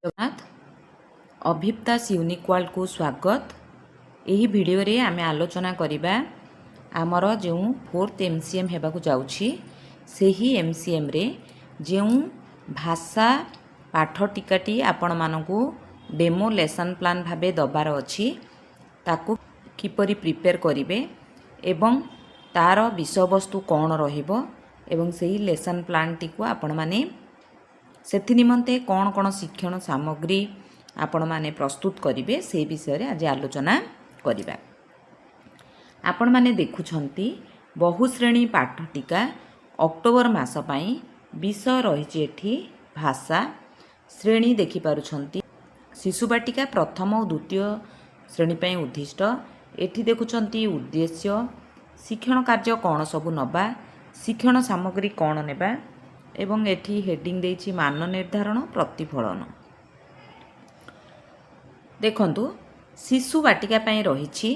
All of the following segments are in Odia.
जगन्नाथ अभिप्तास यूनिक वर्ल्ड को स्वागत। यही वीडियो रे आमे आलोचना करिबा आमर जो 4th MCM हेबाकु जाउछि सेही MCM रे जो भाषा पाठ टिकाटी आपण मानकु डेमो लेसन प्लान भाबे दबार अछि ताकु किपरि प्रिपेयर करिवे एवं तार विषयवस्तु कौन रहिबो एवं सेही लेसन प्लान टी को आपण माने सेथि निमंते कौन कौन शिक्षण सामग्री आपण माने प्रस्तुत करिवे से विषय रे आज आलोचना करिबा। आपण माने देखुछंती बहुश्रेणी पाठ टीका अक्टोबर मास पई विषय रहिछि एठी भाषा श्रेणी देखि पारुछंती शिशु बाटिका प्रथम और द्वितीय श्रेणी पई उद्दिष्ट एठी देखुछंती उद्देश्य शिक्षण कार्य कौन सबु नबा शिक्षण सामग्री कौन नेबा एवं एठी हेडिंग देछि मान निर्धारण प्रतिफलन। देखंतु शिशु बाटिका पई रहिछि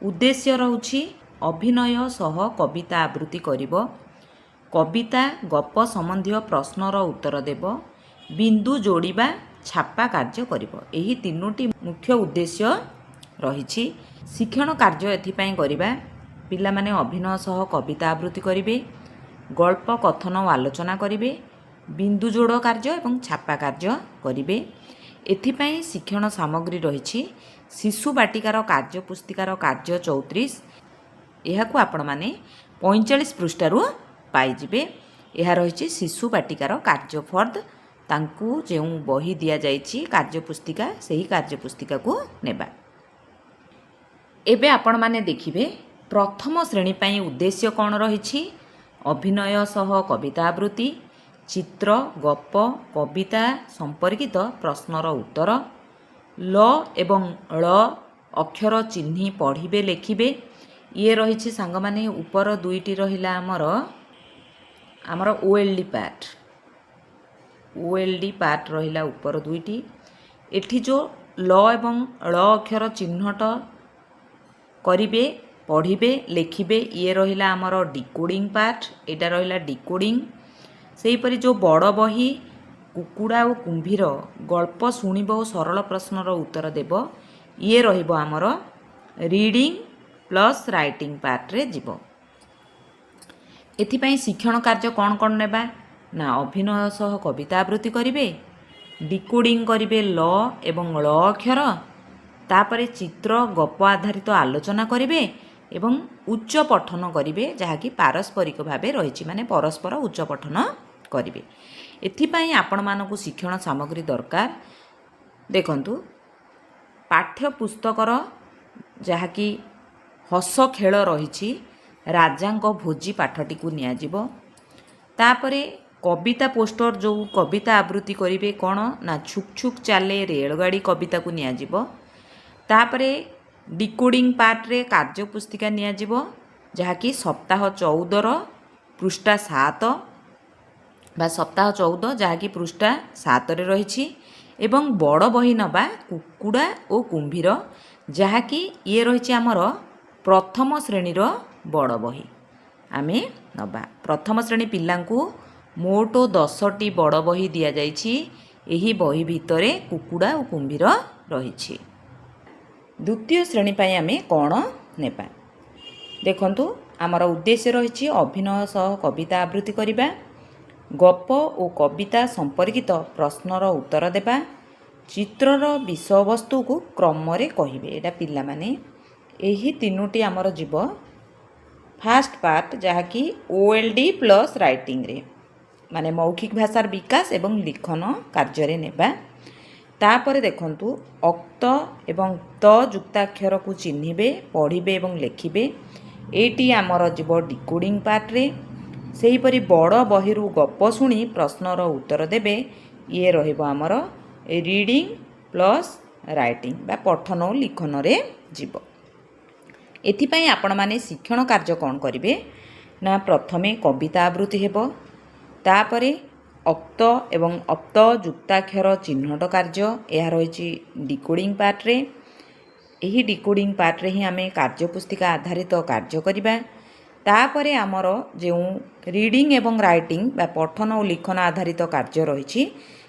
उद्देश्य रहुछि अभिनय सह कविता आवृत्ति करिवो कविता गप संबंधी प्रश्नर उत्तर देव बिंदु जोड़िबा छापा कार्य करिवो एही तीनोटी मुख्य उद्देश्य रहिछि। शिक्षण कार्य एथि पई करिबा पिला माने अभिनय सह कविता आवृत्ति करिवे गल्प कथन और आलोचना करिवे बिंदु जोड़ कार्य एवं छापा कार्य करिवे। एथिपाई शिक्षण सामग्री रहिछि शिशु बाटिकार कार्य पुस्तिकार कार्य 34 एहाकु आपण माने 45 पृष्ठारु पाइजिबे। एहा रहिछि शिशु बाटिकार कार्य फर्द तांकु जेउ बही दिया जाइछि कार्य पुस्तिका सेही कार्य पुस्तिका को नेबा। एबे आपण माने देखिबे प्रथम श्रेणी पई उद्देश्य कौन रहिछि अभिनय सह कविता आवृत्ति चित्र गप कविता संपर्कित प्रश्नर उत्तर ल एवं ळ अक्षर चिन्ही पढ़िबे लेखिबे ये रहिछि सांग माने ऊपर दुईटी रहिला आमर ओएलडी पार्ट रहिला ऊपर दुईटी एठी जो ल एवं ळ अक्षर चिन्हट करिबे पढ़िबे लेखिबे ये रहिला आमर डिकोडिंग पार्ट एटा रहिला डिकोडिंग। सेही परि जो बड़ बही कुकुड़ा और कुंभीर गल्प शुणिब और सरल प्रश्नर उत्तर देव ये रहिबो आमर रीडिंग प्लस राइटिंग पार्ट रे जीवो। एथिपाई शिक्षण कार्य कौन कौन नेबा ना अभिनय सह कविता आवृत्ति करिवे डिकोडिंग करिवे ल एवं ळ अक्षर तापरे चित्र गप आधारित आलोचना करिवे एवं उच्च पठन करिवे जहाँकि पारस्परिक भावे रहिछि माने परस्पर उच्च पठन करिवे। एथिपाई आपण मानकु शिक्षण सामग्री दरकार देखंतु पाठ्य पुस्तकर जहाँकि हस खेल रहिछि राजांक भोजी पाठटी को निया जिवो तापरे कविता पोस्टर जो कविता आवृत्ति करिवे कोन ना छुक छुक चाले रेलगाड़ी कविता को निया जिवो तापरे डिकोडिंग पार्ट रे कार्य पुस्तिका निया जिवो जहाँकि सप्ताह 14 पृष्ठा 7 बा सप्ताह 14 जहाँकि पृष्ठा 7 रे रहिछि एवं बड़ बही नबा कुकुड़ा और कुंभीर जहाँकि ये रहिछि आमर प्रथम श्रेणीर बड़ बही आमे नबा। प्रथम श्रेणी पिलांकु मोट 10टी बड़ बही दिया जाइछि एही बही भितरे कुकुड़ा और कुंभीर रहिछि। द्वितीय श्रेणी पाई आमे कौन नेबा देखंतु आमर उद्देश्य रहिछि अभिनय सह कविता आवृत्ति करिबा गप और कविता संपर्कित प्रश्नर उत्तर देबा चित्रर विषय वस्तु को क्रम रे कहिबे एटा पिला माने एही तीनोटी आमर जीव फास्ट पार्ट जहाँकि ओएलडी प्लस राइटिंग रे माने मौखिक भाषार विकास एवं लिखन कार्य रे नेबा। तापर देखंतु अक्त एवं त युक्ताक्षर को चिन्हिबे पढ़िबे एवं लेखिबे एटी आमर जीव डिकोडिंग पार्ट रे सेही परि बड़ बहिरु गप शुणी प्रश्नर उत्तर देबे ये रहिबो आमर रीडिंग प्लस राइटिंग बा पठन और लिखन रे जीव। एथिपाई आपण माने शिक्षण कार्य कौन करिवे ना प्रथमे कविता आवृत्ति हेबो तापरे अक्त एवं अप्त युक्ताक्षर चिन्हट कार्य यह रही डिकोडिंग पार्ट रे एही डिकोडिंग पार्ट रे ही आमे कार्य पुस्तिका आधारित कार्य करिबा तापरे आमर जो रीडिंग एवं राइटिंग बा पठन और लिखन आधारित कार्य रही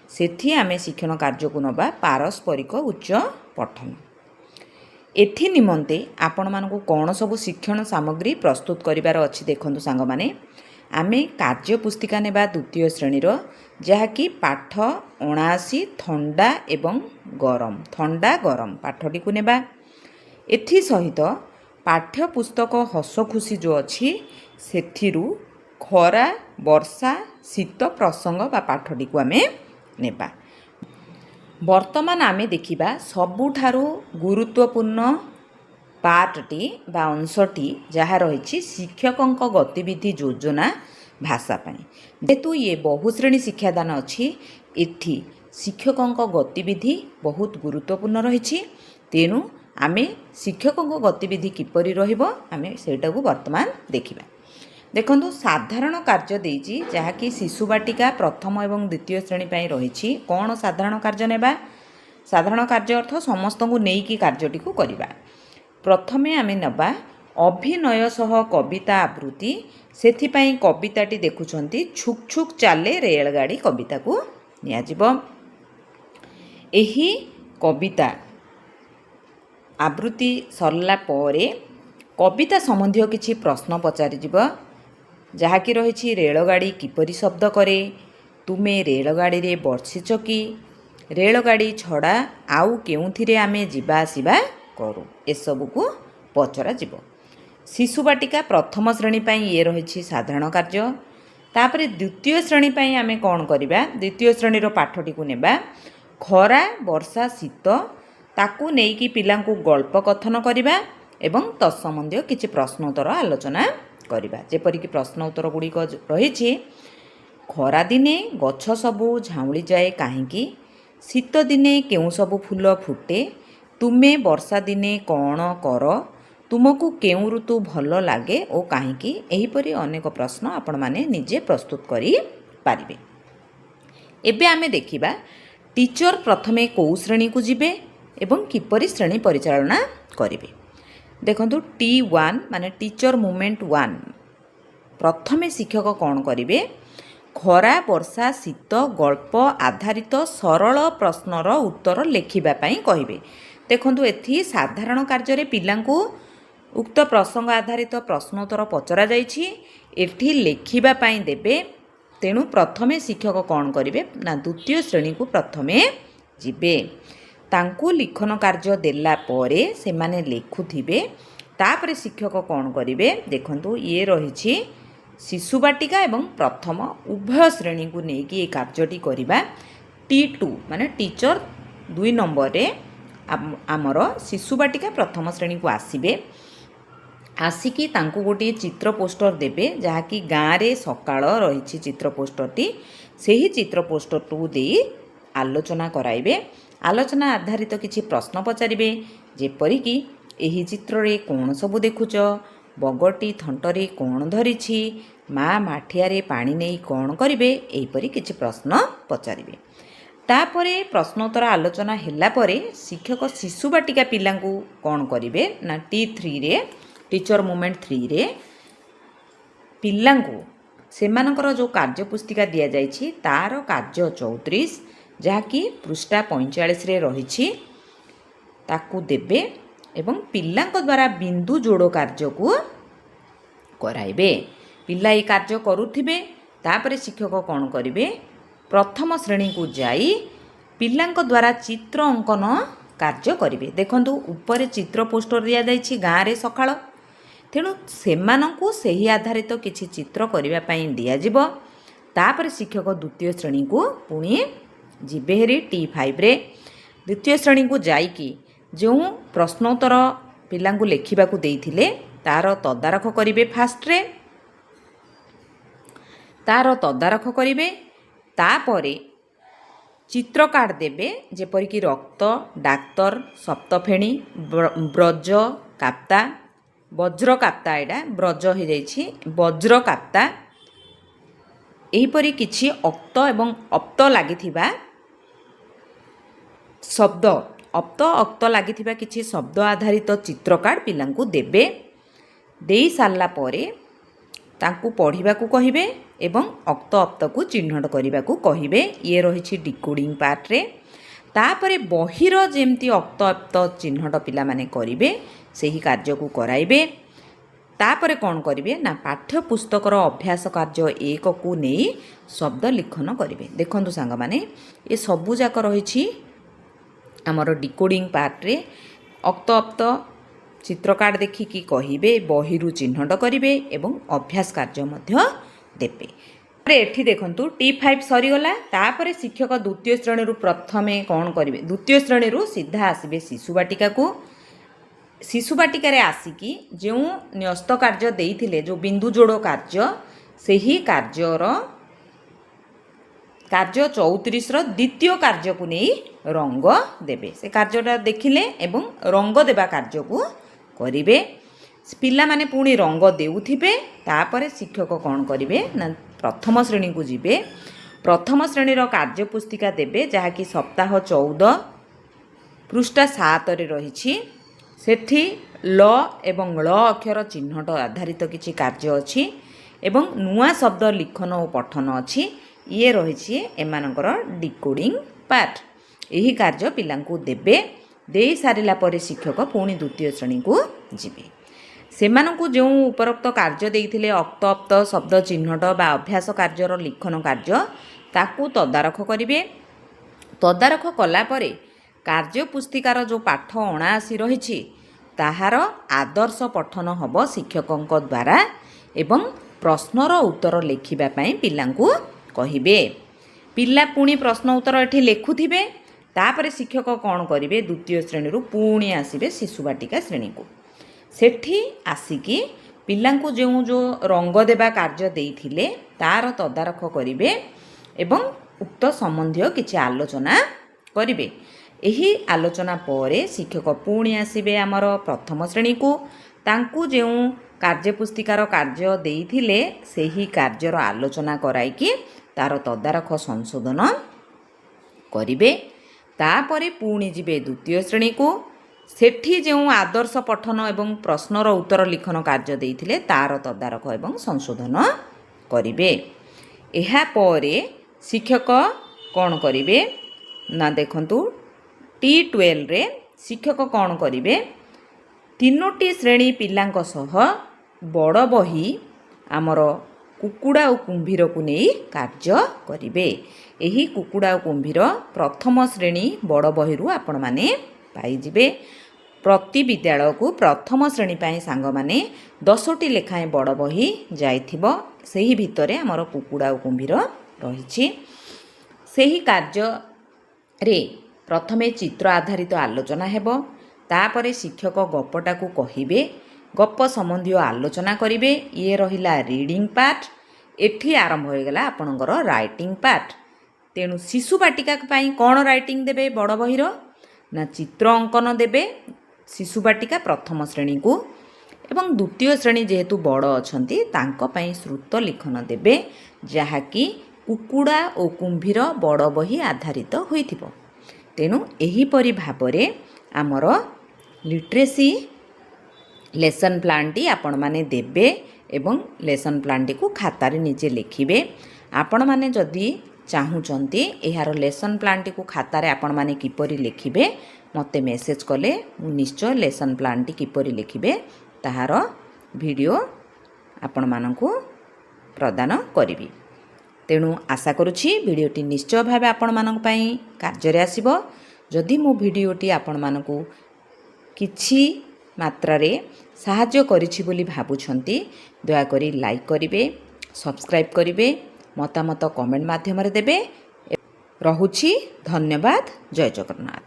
ସେଠି ଆମେ ଶିକ୍ଷଣ କାର୍ଯ୍ୟକୁ ନେବା ପାରସ୍ପରିକ ଉଚ୍ଚ ପଠନ। ଏଥି ନିମନ୍ତେ ଆପଣମାନଙ୍କୁ କ'ଣ ସବୁ ଶିକ୍ଷଣ ସାମଗ୍ରୀ ପ୍ରସ୍ତୁତ କରିବାର ଅଛି ଦେଖନ୍ତୁ ସାଙ୍ଗମାନେ। ଆମେ କାର୍ଯ୍ୟ ପୁସ୍ତିକା ନେବା ଦ୍ୱିତୀୟ ଶ୍ରେଣୀର, ଯାହାକି ପାଠ 79 ଥଣ୍ଡା ଏବଂ ଗରମ, ଥଣ୍ଡା ଗରମ ପାଠଟିକୁ ନେବା। ଏଥିସହିତ ପାଠ୍ୟପୁସ୍ତକ ହସ ଖୁସି ଯେଉଁ ଅଛି ସେଥିରୁ ଖରା ବର୍ଷା ଶୀତ ପ୍ରସଙ୍ଗ ବା ପାଠଟିକୁ ଆମେ ନେବା। ବର୍ତ୍ତମାନ ଆମେ ଦେଖିବା ସବୁଠାରୁ ଗୁରୁତ୍ୱପୂର୍ଣ୍ଣ ପାର୍ଟଟି ବା ଅଂଶଟି ଯାହା ରହିଛି ଶିକ୍ଷକଙ୍କ ଗତିବିଧି ଯୋଜନା ଭାଷା ପାଇଁ। ଯେହେତୁ ଇଏ ବହୁଶ୍ରେଣୀ ଶିକ୍ଷାଦାନ ଅଛି, ଏଠି ଶିକ୍ଷକଙ୍କ ଗତିବିଧି ବହୁତ ଗୁରୁତ୍ୱପୂର୍ଣ୍ଣ ରହିଛି। ତେଣୁ ଆମେ ଶିକ୍ଷକଙ୍କ ଗତିବିଧି କିପରି ରହିବ ଆମେ ସେଇଟାକୁ ବର୍ତ୍ତମାନ ଦେଖିବା। ଦେଖନ୍ତୁ ସାଧାରଣ କାର୍ଯ୍ୟ ଦେଇଛି, ଯାହାକି ଶିଶୁ ବାଟିକା ପ୍ରଥମ ଏବଂ ଦ୍ୱିତୀୟ ଶ୍ରେଣୀ ପାଇଁ ରହିଛି। କ'ଣ ସାଧାରଣ କାର୍ଯ୍ୟ ନେବା? ସାଧାରଣ କାର୍ଯ୍ୟ ଅର୍ଥ ସମସ୍ତଙ୍କୁ ନେଇକି କାର୍ଯ୍ୟଟିକୁ କରିବା। ପ୍ରଥମେ ଆମେ ନେବା ଅଭିନୟ ସହ କବିତା ଆବୃତ୍ତି। ସେଥିପାଇଁ କବିତାଟି ଦେଖୁଛନ୍ତି ଛୁକ୍ ଛୁକ୍ ଚାଲେ ରେଳଗାଡ଼ି କବିତାକୁ ନିଆଯିବ। ଏହି କବିତା ଆବୃତ୍ତି ସରିଲା ପରେ କବିତା ସମ୍ବନ୍ଧୀୟ କିଛି ପ୍ରଶ୍ନ ପଚାରିଯିବ, ଯାହାକି ରହିଛି ରେଳଗାଡ଼ି କିପରି ଶବ୍ଦ କରେ, ତୁମେ ରେଳଗାଡ଼ିରେ ବସିଛ କି, ରେଳଗାଡ଼ି ଛଡ଼ା ଆଉ କେଉଁଥିରେ ଆମେ ଯିବା ଆସିବା କରୁ, ଏସବୁକୁ ପଚରାଯିବ। ଶିଶୁ ବାଟିକା ପ୍ରଥମ ଶ୍ରେଣୀ ପାଇଁ ଇଏ ରହିଛି ସାଧାରଣ କାର୍ଯ୍ୟ। ତାପରେ ଦ୍ୱିତୀୟ ଶ୍ରେଣୀ ପାଇଁ ଆମେ କ'ଣ କରିବା? ଦ୍ୱିତୀୟ ଶ୍ରେଣୀର ପାଠଟିକୁ ନେବା ଖରା ବର୍ଷା ଶୀତ, ତାକୁ ନେଇକି ପିଲାଙ୍କୁ ଗଳ୍ପ କଥନ କରିବା ଏବଂ ତତ୍ସମ୍ବନ୍ଧୀୟ କିଛି ପ୍ରଶ୍ନ ଉତ୍ତର ଆଲୋଚନା କରିବା। ଯେପରିକି ପ୍ରଶ୍ନ ଉତ୍ତର ଗୁଡ଼ିକ ରହିଛି, ଖରାଦିନେ ଗଛ ସବୁ ଝାଉଁଳି ଯାଏ କାହିଁକି, ଶୀତ ଦିନେ କେଉଁ ସବୁ ଫୁଲ ଫୁଟେ, ତୁମେ ବର୍ଷା ଦିନେ କ'ଣ କର, ତୁମକୁ କେଉଁ ଋତୁ ଭଲ ଲାଗେ ଓ କାହିଁକି। ଏହିପରି ଅନେକ ପ୍ରଶ୍ନ ଆପଣମାନେ ନିଜେ ପ୍ରସ୍ତୁତ କରିପାରିବେ। ଏବେ ଆମେ ଦେଖିବା ଟିଚର ପ୍ରଥମେ କେଉଁ ଶ୍ରେଣୀକୁ ଯିବେ ଏବଂ କିପରି ଶ୍ରେଣୀ ପରିଚାଳନା କରିବେ। ଦେଖନ୍ତୁ T1 ମାନେ ଟିଚର ମୁଭମେଣ୍ଟ 1। ପ୍ରଥମେ ଶିକ୍ଷକ କ'ଣ କରିବେ? ଖରା ବର୍ଷା ଶୀତ ଗଳ୍ପ ଆଧାରିତ ସରଳ ପ୍ରଶ୍ନର ଉତ୍ତର ଲେଖିବା ପାଇଁ କହିବେ। ଦେଖନ୍ତୁ ଏଠି ସାଧାରଣ କାର୍ଯ୍ୟରେ ପିଲାଙ୍କୁ ଉକ୍ତ ପ୍ରସଙ୍ଗ ଆଧାରିତ ପ୍ରଶ୍ନ ଉତ୍ତର ପଚରାଯାଇଛି, ଏଠି ଲେଖିବା ପାଇଁ ଦେବେ। ତେଣୁ ପ୍ରଥମେ ଶିକ୍ଷକ କ'ଣ କରିବେ ନା ଦ୍ୱିତୀୟ ଶ୍ରେଣୀକୁ ପ୍ରଥମେ ଯିବେ। ତାଙ୍କୁ ଲିଖନ କାର୍ଯ୍ୟ ଦେଲା ପରେ ସେମାନେ ଲେଖୁଥିବେ। ତାପରେ ଶିକ୍ଷକ କ'ଣ କରିବେ? ଦେଖନ୍ତୁ ଇଏ ରହିଛି ଶିଶୁ ବାଟିକା ଏବଂ ପ୍ରଥମ ଉଭୟ ଶ୍ରେଣୀକୁ ନେଇକି ଏ କାର୍ଯ୍ୟଟି କରିବା। T2 ମାନେ ଟିଚର 2 ନମ୍ବରରେ ଆମର ଶିଶୁ ବାଟିକା ପ୍ରଥମ ଶ୍ରେଣୀକୁ ଆସିବେ। ଆସିକି ତାଙ୍କୁ ଗୋଟିଏ ଚିତ୍ର ପୋଷ୍ଟର ଦେବେ, ଯାହାକି ଗାଁରେ ସକାଳ ରହିଛି ଚିତ୍ର ପୋଷ୍ଟରଟି। ସେହି ଚିତ୍ର ପୋଷ୍ଟରଟିକୁ ଦେଇ ଆଲୋଚନା କରାଇବେ। ଆଲୋଚନା ଆଧାରିତ କିଛି ପ୍ରଶ୍ନ ପଚାରିବେ, ଯେପରିକି ଏହି ଚିତ୍ରରେ କ'ଣ ସବୁ ଦେଖୁଛ, ବଗଟି ଥଣ୍ଟରେ କ'ଣ ଧରିଛି, ମା ମାଠିଆରେ ପାଣି ନେଇ କ'ଣ କରିବେ, ଏହିପରି କିଛି ପ୍ରଶ୍ନ ପଚାରିବେ। ତାପରେ ପ୍ରଶ୍ନୋତ୍ତର ଆଲୋଚନା ହେଲା ପରେ ଶିକ୍ଷକ ଶିଶୁ ବାଟିକା ପିଲାଙ୍କୁ କ'ଣ କରିବେ ନା T3ରେ ଟିଚର ମୁଭମେଣ୍ଟ 3ରେ ପିଲାଙ୍କୁ ସେମାନଙ୍କର ଯେଉଁ କାର୍ଯ୍ୟ ପୁସ୍ତିକା ଦିଆଯାଇଛି ତାର କାର୍ଯ୍ୟ 34, ଯାହାକି ପୃଷ୍ଠା 45ରେ ରହିଛି, ତାକୁ ଦେବେ ଏବଂ ପିଲାଙ୍କ ଦ୍ୱାରା ବିନ୍ଦୁ ଯୋଡ଼ କାର୍ଯ୍ୟକୁ କରାଇବେ। ପିଲା ଏହି କାର୍ଯ୍ୟ କରୁଥିବେ। ତାପରେ ଶିକ୍ଷକ କ'ଣ କରିବେ? ପ୍ରଥମ ଶ୍ରେଣୀକୁ ଯାଇ ପିଲାଙ୍କ ଦ୍ୱାରା ଚିତ୍ର ଅଙ୍କନ କାର୍ଯ୍ୟ କରିବେ। ଦେଖନ୍ତୁ ଉପରେ ଚିତ୍ର ପୋଷ୍ଟର ଦିଆଯାଇଛି ଗାଁରେ ସକାଳ, ତେଣୁ ସେମାନଙ୍କୁ ସେହି ଆଧାରିତ କିଛି ଚିତ୍ର କରିବା ପାଇଁ ଦିଆଯିବ। ତାପରେ ଶିକ୍ଷକ ଦ୍ୱିତୀୟ ଶ୍ରେଣୀକୁ ପୁଣି ଯିବେ ହେରି T5ରେ। ଦ୍ୱିତୀୟ ଶ୍ରେଣୀକୁ ଯାଇକି ଯେଉଁ ପ୍ରଶ୍ନୋତ୍ତର ପିଲାଙ୍କୁ ଲେଖିବାକୁ ଦେଇଥିଲେ ତାର ତଦାରଖ କରିବେ। ଫାଷ୍ଟରେ ତାର ତଦାରଖ କରିବେ। ତାପରେ ଚିତ୍ର କାର୍ଡ଼ ଦେବେ, ଯେପରିକି ରକ୍ତ, ଡାକ୍ତର, ସପ୍ତଫେଣି, ବ୍ରଜ କାପ୍ତା, ବଜ୍ର କାପ୍ତା, ଏଇଟା ବ୍ରଜ ହେଇଯାଇଛି, ବଜ୍ର କାପ୍ତା, ଏହିପରି କିଛି ଅକ୍ତ ଏବଂ ଅପ୍ତ ଲାଗିଥିବା ଶବ୍ଦ, ଅପ୍ତ ଅକ୍ତ ଲାଗିଥିବା କିଛି ଶବ୍ଦ ଆଧାରିତ ଚିତ୍ର କାର୍ଡ଼ ପିଲାଙ୍କୁ ଦେବେ। ଦେଇ ସାରିଲା ପରେ ତାଙ୍କୁ ପଢ଼ିବାକୁ କହିବେ ଏବଂ ଅକ୍ତ ଅପ୍ତକୁ ଚିହ୍ନଟ କରିବାକୁ କହିବେ। ଇଏ ରହିଛି ଡିକୋଡ଼ିଂ ପାର୍ଟରେ। ତାପରେ ବହିର ଯେମିତି ଅକ୍ତ ଅପ୍ତ ଚିହ୍ନଟ ପିଲାମାନେ କରିବେ ସେହି କାର୍ଯ୍ୟକୁ କରାଇବେ। ତାପରେ କ'ଣ କରିବେ ନା ପାଠ୍ୟପୁସ୍ତକର ଅଭ୍ୟାସ କାର୍ଯ୍ୟ 1କୁ ନେଇ ଶବ୍ଦ ଲିଖନ କରିବେ। ଦେଖନ୍ତୁ ସାଙ୍ଗମାନେ, ଏ ସବୁଯାକ ରହିଛି ଆମର ଡିକୋଡ଼ିଂ ପାର୍ଟରେ। ଅକ୍ତ ଅପ୍ତ ଚିତ୍ର କାର୍ଡ଼ ଦେଖିକି କହିବେ, ବହିରୁ ଚିହ୍ନଟ କରିବେ ଏବଂ ଅଭ୍ୟାସ କାର୍ଯ୍ୟ ମଧ୍ୟ ଦେବେ। ଏଠି ଦେଖନ୍ତୁ T5 ସରିଗଲା। ତାପରେ ଶିକ୍ଷକ ଦ୍ୱିତୀୟ ଶ୍ରେଣୀରୁ ପ୍ରଥମେ କ'ଣ କରିବେ, ଦ୍ୱିତୀୟ ଶ୍ରେଣୀରୁ ସିଧା ଆସିବେ ଶିଶୁ ବାଟିକାକୁ। ଶିଶୁ ବାଟିକାରେ ଆସିକି ଯେଉଁ ନ୍ୟସ୍ତ କାର୍ଯ୍ୟ ଦେଇଥିଲେ, ଯେଉଁ ବିନ୍ଦୁ ଯୋଡ଼ କାର୍ଯ୍ୟ, ସେହି କାର୍ଯ୍ୟ 34ର ଦ୍ୱିତୀୟ କାର୍ଯ୍ୟକୁ ନେଇ ରଙ୍ଗ ଦେବେ। ସେ କାର୍ଯ୍ୟଟା ଦେଖିଲେ ଏବଂ ରଙ୍ଗ ଦେବା କାର୍ଯ୍ୟକୁ କରିବେ। ପିଲାମାନେ ପୁଣି ରଙ୍ଗ ଦେଉଥିବେ। ତାପରେ ଶିକ୍ଷକ କ'ଣ କରିବେ ନା ପ୍ରଥମ ଶ୍ରେଣୀକୁ ଯିବେ। ପ୍ରଥମ ଶ୍ରେଣୀର କାର୍ଯ୍ୟ ପୁସ୍ତିକା ଦେବେ, ଯାହାକି ସପ୍ତାହ 14 ପୃଷ୍ଠା 7ରେ ରହିଛି। ସେଠି ଲ ଏବଂ ଳ ଅକ୍ଷର ଚିହ୍ନଟ ଆଧାରିତ କିଛି କାର୍ଯ୍ୟ ଅଛି ଏବଂ ନୂଆ ଶବ୍ଦ ଲିଖନ ଓ ପଠନ ଅଛି। ଇଏ ରହିଛି ଏମାନଙ୍କର ଡିକୋଡ଼ିଂ ପାର୍ଟ। ଏହି କାର୍ଯ୍ୟ ପିଲାଙ୍କୁ ଦେବେ। ଦେଇ ସାରିଲା ପରେ ଶିକ୍ଷକ ପୁଣି ଦ୍ୱିତୀୟ ଶ୍ରେଣୀକୁ ଯିବେ। ସେମାନଙ୍କୁ ଯେଉଁ ଉପରୋକ୍ତ କାର୍ଯ୍ୟ ଦେଇଥିଲେ, ଅକ୍ତ ଅପ୍ତ ଶବ୍ଦ ଚିହ୍ନଟ ବା ଅଭ୍ୟାସ କାର୍ଯ୍ୟର ଲିଖନ କାର୍ଯ୍ୟ, ତାକୁ ତଦାରଖ କରିବେ। ତଦାରଖ କଲା ପରେ କାର୍ଯ୍ୟ ପୁସ୍ତିକାର ଯେଉଁ ପାଠ 79 ରହିଛି ତାହାର ଆଦର୍ଶ ପଠନ ହେବ ଶିକ୍ଷକଙ୍କ ଦ୍ୱାରା ଏବଂ ପ୍ରଶ୍ନର ଉତ୍ତର ଲେଖିବା ପାଇଁ ପିଲାଙ୍କୁ କହିବେ। ପିଲା ପୁଣି ପ୍ରଶ୍ନ ଉତ୍ତର ଏଠି ଲେଖୁଥିବେ। ତାପରେ ଶିକ୍ଷକ କ'ଣ କରିବେ, ଦ୍ୱିତୀୟ ଶ୍ରେଣୀରୁ ପୁଣି ଆସିବେ ଶିଶୁ ବାଟିକା ଶ୍ରେଣୀକୁ। ସେଠି ଆସିକି ପିଲାଙ୍କୁ ଯେଉଁ ରଙ୍ଗ ଦେବା କାର୍ଯ୍ୟ ଦେଇଥିଲେ ତାର ତଦାରଖ କରିବେ ଏବଂ ଉକ୍ତ ସମ୍ବନ୍ଧୀୟ କିଛି ଆଲୋଚନା କରିବେ। ଏହି ଆଲୋଚନା ପରେ ଶିକ୍ଷକ ପୁଣି ଆସିବେ ଆମର ପ୍ରଥମ ଶ୍ରେଣୀକୁ। ତାଙ୍କୁ ଯେଉଁ କାର୍ଯ୍ୟପୁସ୍ତିକାର କାର୍ଯ୍ୟ ଦେଇଥିଲେ ସେହି କାର୍ଯ୍ୟର ଆଲୋଚନା କରାଇକି ତାର ତଦାରଖ ସଂଶୋଧନ କରିବେ। ତାପରେ ପୁଣି ଯିବେ ଦ୍ୱିତୀୟ ଶ୍ରେଣୀକୁ। ସେଠି ଯେଉଁ ଆଦର୍ଶ ପଠନ ଏବଂ ପ୍ରଶ୍ନର ଉତ୍ତର ଲିଖନ କାର୍ଯ୍ୟ ଦେଇଥିଲେ ତାର ତଦାରଖ ଏବଂ ସଂଶୋଧନ କରିବେ। ଏହାପରେ ଶିକ୍ଷକ କ'ଣ କରିବେ ନା ଦେଖନ୍ତୁ T12ରେ ଶିକ୍ଷକ କ'ଣ କରିବେ, 3ଟି ଶ୍ରେଣୀ ପିଲାଙ୍କ ସହ ବଡ଼ ବହି ଆମର କୁକୁଡ଼ା ଓ କୁମ୍ଭୀରକୁ ନେଇ କାର୍ଯ୍ୟ କରିବେ। ଏହି କୁକୁଡ଼ା ଓ କୁମ୍ଭୀର ପ୍ରଥମ ଶ୍ରେଣୀ ବଡ଼ ବହିରୁ ଆପଣମାନେ ପାଇଯିବେ। ପ୍ରତି ବିଦ୍ୟାଳୟକୁ ପ୍ରଥମ ଶ୍ରେଣୀ ପାଇଁ ସାଙ୍ଗମାନେ 10ଟି ଲେଖାଏଁ ବଡ଼ ବହି ଯାଇଥିବ। ସେହି ଭିତରେ ଆମର କୁକୁଡ଼ା ଓ କୁମ୍ଭୀର ରହିଛି। ସେହି କାର୍ଯ୍ୟରେ ପ୍ରଥମେ ଚିତ୍ର ଆଧାରିତ ଆଲୋଚନା ହେବ। ତାପରେ ଶିକ୍ଷକ ଗପଟାକୁ କହିବେ, ଗପ ସମ୍ବନ୍ଧୀୟ ଆଲୋଚନା କରିବେ। ଇଏ ରହିଲା ରିଡ଼ିଂ ପାର୍ଟ। ଏଠି ଆରମ୍ଭ ହୋଇଗଲା ଆପଣଙ୍କର ରାଇଟିଂ ପାର୍ଟ। ତେଣୁ ଶିଶୁ ବାଟିକା ପାଇଁ କ'ଣ ରାଇଟିଂ ଦେବେ ବଡ଼ ବହିର ନା ଚିତ୍ର ଅଙ୍କନ ଦେବେ ଶିଶୁ ବାଟିକା ପ୍ରଥମ ଶ୍ରେଣୀକୁ ଏବଂ ଦ୍ୱିତୀୟ ଶ୍ରେଣୀ ଯେହେତୁ ବଡ଼ ଅଛନ୍ତି ତାଙ୍କ ପାଇଁ ଶ୍ରୁତ ଲିଖନ ଦେବେ, ଯାହାକି କୁକୁଡ଼ା ଓ କୁମ୍ଭୀର ବଡ଼ ବହି ଆଧାରିତ ହୋଇଥିବ। ତେଣୁ ଏହିପରି ଭାବରେ ଆମର ଲିଟ୍ରେସି ଲେସନ୍ ପ୍ଲାନ୍ଟି ଆପଣମାନେ ଦେବେ ଏବଂ ଲେସନ୍ ପ୍ଲାନ୍ଟିକୁ ଖାତାରେ ନିଜେ ଲେଖିବେ। ଆପଣମାନେ ଯଦି ଚାହୁଁଛନ୍ତି ଏହାର ଲେସନ୍ ପ୍ଲାନ୍ଟିକୁ ଖାତାରେ ଆପଣମାନେ କିପରି ଲେଖିବେ ମୋତେ ମେସେଜ୍ କଲେ ମୁଁ ନିଶ୍ଚୟ ଲେସନ୍ ପ୍ଲାନ୍ଟି କିପରି ଲେଖିବେ ତାହାର ଭିଡ଼ିଓ ଆପଣମାନଙ୍କୁ ପ୍ରଦାନ କରିବି। ତେଣୁ ଆଶା କରୁଛି ଭିଡ଼ିଓଟି ନିଶ୍ଚୟ ଭାବେ ଆପଣମାନଙ୍କ ପାଇଁ କାର୍ଯ୍ୟରେ ଆସିବ। ଯଦି ମୋ ଭିଡ଼ିଓଟି ଆପଣମାନଙ୍କୁ କିଛି ମାତ୍ରାରେ ସାହାଯ୍ୟ କରିଛି ବୋଲି ଭାବୁଛନ୍ତି ଦୟାକରି ଲାଇକ୍ କରିବେ, ସବସ୍କ୍ରାଇବ୍ କରିବେ, ମତାମତ କମେଣ୍ଟ ମାଧ୍ୟମରେ ଦେବେ। ରହୁଛି, ଧନ୍ୟବାଦ, ଜୟ ଜଗନ୍ନାଥ।